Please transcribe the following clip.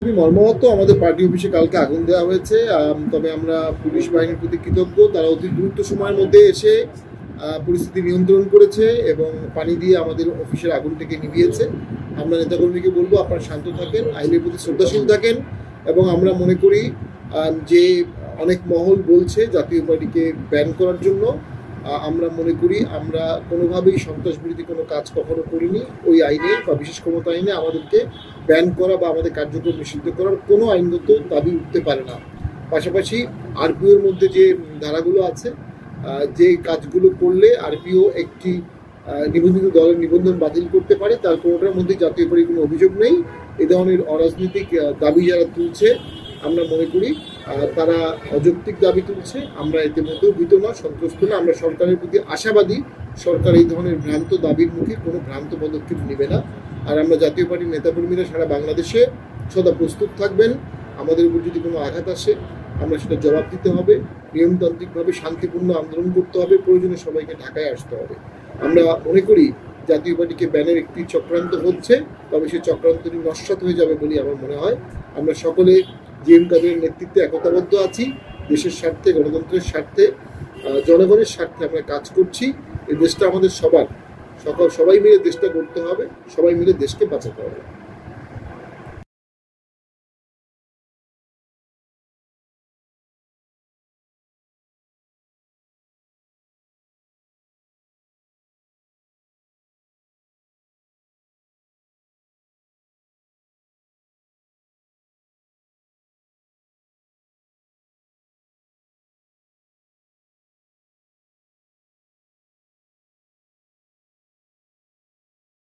খুবই মর্মাহত। আমাদের পার্টি অফিসে কালকে আগুন দেওয়া হয়েছে। তবে আমরা পুলিশ বাহিনীর প্রতি কৃতজ্ঞ। তারা অতি দ্রুত সময়ের মধ্যে এসে পরিস্থিতি নিয়ন্ত্রণ করেছে এবং পানি দিয়ে আমাদের অফিসের আগুনটাকে নিভিয়েছে। আমরা নেতাকর্মীকে বলবো আপনারা শান্ত থাকেন, আইনের প্রতি শ্রদ্ধাশীল থাকেন এবং আমরা মনে করি যে অনেক মহল বলছে জাতীয় পার্টিকে ব্যান করার জন্য। আমরা মনে করি আমরা কোনোভাবেই সন্ত্রাসবিরোধী কোনো কাজ কখনো করিনি। ওই আইনে বা বিশেষ ক্ষমতা আইনে আমাদেরকে ব্যান করা বা আমাদের কার্যক্রম নিষিদ্ধ করার কোনো আইনগত দাবি উঠতে পারে না। পাশাপাশি আরপিওর মধ্যে যে ধারাগুলো আছে, যে কাজগুলো করলে আরপিও একটি নিবন্ধিত দলের নিবন্ধন বাতিল করতে পারে, তার কোনোটার মধ্যে জাতীয় পার্টির কোনো অভিযোগ নেই। এ ধরনের অরাজনৈতিক দাবি যারা তুলছে আমরা মনে করি তারা অযৌক্তিক দাবি তুলছে। আমরা এতে মতেও ভীত না, সন্তুষ্ট না। আমরা সরকারের প্রতি আশাবাদী, সরকার এই ধরনের ভ্রান্ত দাবির মুখে কোনো ভ্রান্ত পদক্ষেপ নেবে না। আর আমরা জাতীয় পার্টির নেতাকর্মীরা সারা বাংলাদেশে সদা প্রস্তুত থাকবেন। আমাদের উপর যদি কোনো আঘাত আসে আমরা সেটা জবাব দিতে হবে, নিয়মতান্ত্রিকভাবে শান্তিপূর্ণ আন্দোলন করতে হবে, প্রয়োজনে সবাইকে ঢাকায় আসতে হবে। আমরা মনে করি জাতীয় পার্টিকে ব্যানের একটি চক্রান্ত হচ্ছে, তবে সেই চক্রান্তটি নস্যাৎ হয়ে যাবে বলে আমার মনে হয়। আমরা সকলে জিএম কাদেরের নেতৃত্বে একতাবদ্ধ আছি। দেশের স্বার্থে, গণতন্ত্রের স্বার্থে, জনগণের স্বার্থে আমরা কাজ করছি। এই দেশটা আমাদের সবার, সবাই মিলে দেশটা গড়তে হবে, সবাই মিলে দেশকে বাঁচাতে হবে।